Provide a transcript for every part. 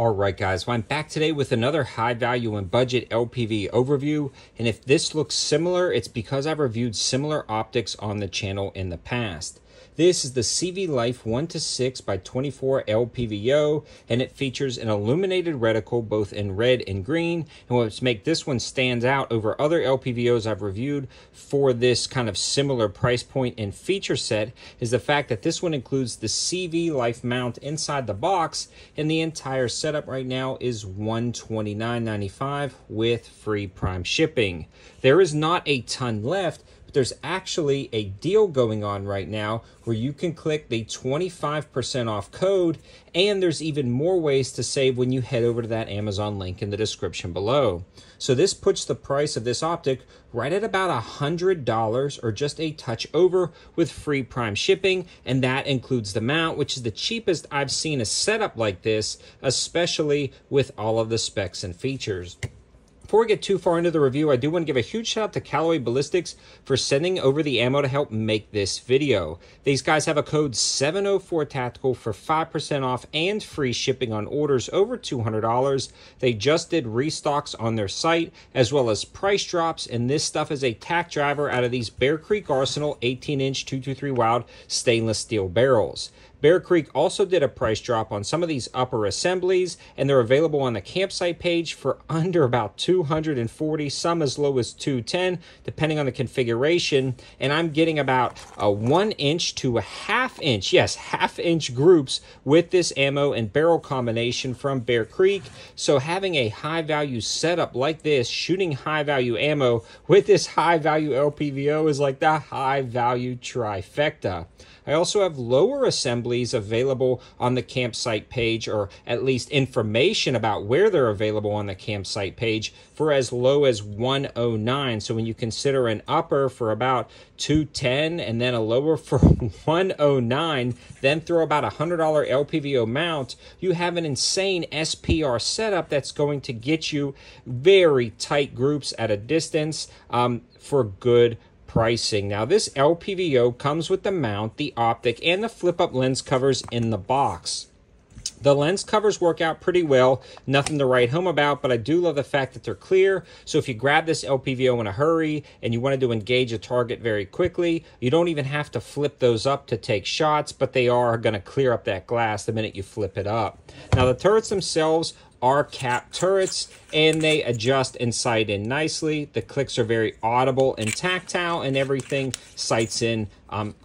All right, guys, well, I'm back today with another high value and budget LPV overview. And if this looks similar, it's because I've reviewed similar optics on the channel in the past. This is the CVLIFE 1:6x24 LPVO, and it features an illuminated reticle both in red and green. And what's make this one stand out over other LPVOs I've reviewed for this kind of similar price point and feature set is the fact that this one includes the CVLIFE mount inside the box, and the entire setup right now is $129.95 with free prime shipping. There is not a ton left, but there's actually a deal going on right now where you can click the 25% off code, and there's even more ways to save when you head over to that Amazon link in the description below. So this puts the price of this optic right at about $100 or just a touch over with free prime shipping, and that includes the mount, which is the cheapest I've seen a setup like this, especially with all of the specs and features. Before we get too far into the review, I do want to give a huge shout out to Callaway Ballistics for sending over the ammo to help make this video. These guys have a code 704TACTICAL for 5% off and free shipping on orders over $200. They just did restocks on their site as well as price drops, and this stuff is a tack driver out of these Bear Creek Arsenal 18-inch 223 Wild stainless steel barrels. Bear Creek also did a price drop on some of these upper assemblies, and they're available on the campsite page for under about $240, some as low as $210, depending on the configuration. And I'm getting about a 1 inch to a half-inch, yes, half-inch groups with this ammo and barrel combination from Bear Creek. So having a high-value setup like this, shooting high-value ammo with this high-value LPVO is like the high-value trifecta. I also have lower assemblies available on the campsite page, or at least information about where they're available on the campsite page, for as low as $109. So when you consider an upper for about $210 and then a lower for $109, then throw about a $100 LPVO mount, you have an insane SPR setup that's going to get you very tight groups at a distance for good pricing. Now, this LPVO comes with the mount, the optic, and the flip-up lens covers in the box. The lens covers work out pretty well, nothing to write home about, but I do love the fact that they're clear. So if you grab this LPVO in a hurry and you wanted to engage a target very quickly, you don't even have to flip those up to take shots, but they are going to clear up that glass the minute you flip it up. Now, the turrets themselves are cap turrets, and they adjust and sight in nicely. The clicks are very audible and tactile, and everything sights in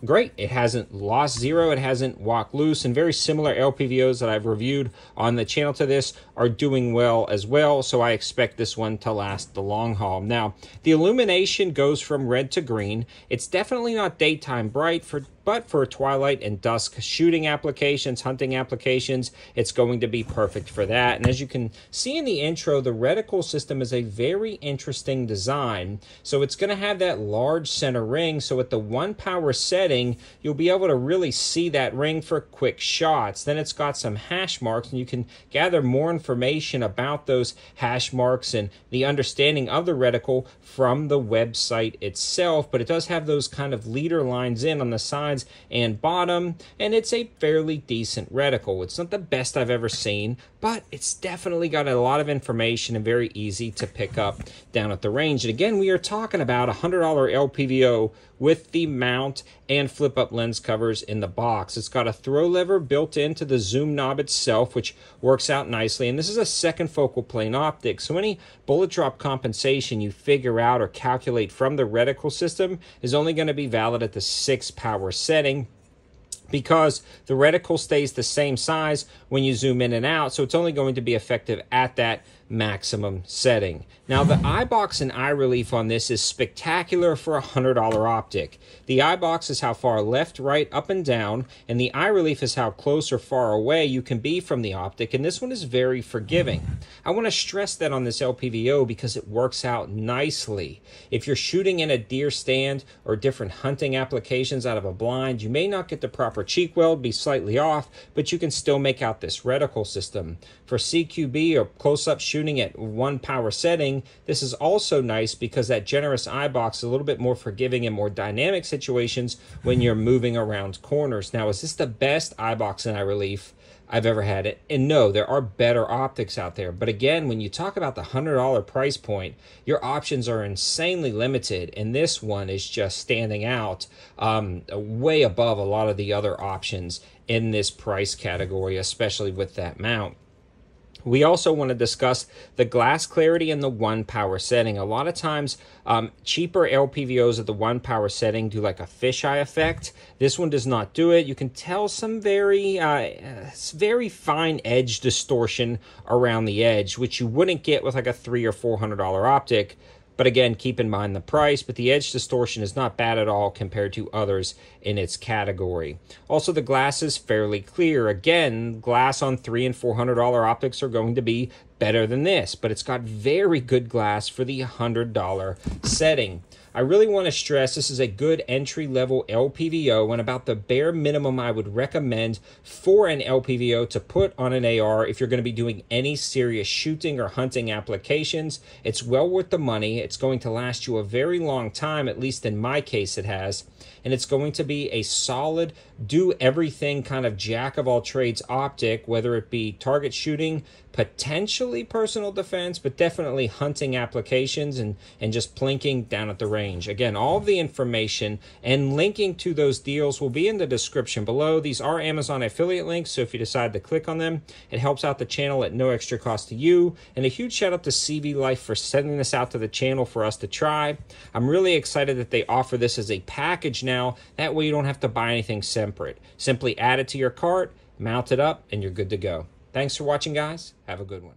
great. It hasn't lost zero, it hasn't walked loose, and very similar LPVOs that I've reviewed on the channel to this are doing well as well, so I expect this one to last the long haul. Now, the illumination goes from red to green. It's definitely not daytime bright, but for twilight and dusk shooting applications, hunting applications, it's going to be perfect for that. And as you can see in the intro, the reticle system is a very interesting design. So it's going to have that large center ring, so at the 1 power setting, you'll be able to really see that ring for quick shots. Then it's got some hash marks, and you can gather more information about those hash marks and the understanding of the reticle from the website itself. But it does have those kind of leader lines in on the sides and bottom, and it's a fairly decent reticle. It's not the best I've ever seen, but it's definitely got a lot of information and very easy to pick up down at the range. And again, we are talking about a $100 LPVO with the mount and flip-up lens covers in the box. It's got a throw lever built into the zoom knob itself, which works out nicely. And this is a second focal plane optic, so any bullet drop compensation you figure out or calculate from the reticle system is only going to be valid at the 6 power setting, because the reticle stays the same size when you zoom in and out, so it's only going to be effective at that maximum setting. Now, the eye box and eye relief on this is spectacular for a $100 optic. The eye box is how far left, right, up, and down, and the eye relief is how close or far away you can be from the optic, and this one is very forgiving. I want to stress that on this LPVO because it works out nicely. If you're shooting in a deer stand or different hunting applications out of a blind, you may not get the proper cheek weld, be slightly off, but you can still make out this reticle system. For CQB or close-up shooting at 1 power setting, this is also nice because that generous eye box is a little bit more forgiving in more dynamic situations when you're moving around corners. Now, is this the best eye box and eye relief? I've ever had it. And no, there are better optics out there. But again, when you talk about the $100 price point, your options are insanely limited. And this one is just standing out way above a lot of the other options in this price category, especially with that mount. We also want to discuss the glass clarity and the 1 power setting. A lot of times, cheaper LPVOs at the 1 power setting do like a fisheye effect. This one does not do it. You can tell some very fine edge distortion around the edge, which you wouldn't get with like a $300 or $400 optic. But again, keep in mind the price, but the edge distortion is not bad at all compared to others in its category. Also, the glass is fairly clear. Again, glass on $300 and $400 optics are going to be better than this, but it's got very good glass for the $100 setting. I really want to stress this is a good entry-level LPVO and about the bare minimum I would recommend for an LPVO to put on an AR if you're going to be doing any serious shooting or hunting applications. It's well worth the money. It's going to last you a very long time, at least in my case it has, and it's going to be a solid, do-everything kind of jack-of-all-trades optic, whether it be target shooting, potentially personal defense, but definitely hunting applications and just plinking down at the range. Again, all of the information and linking to those deals will be in the description below. These are Amazon affiliate links, so if you decide to click on them, it helps out the channel at no extra cost to you. And a huge shout out to CVLIFE for sending this out to the channel for us to try. I'm really excited that they offer this as a package now. That way you don't have to buy anything separate. Simply add it to your cart, mount it up, and you're good to go. Thanks for watching, guys. Have a good one.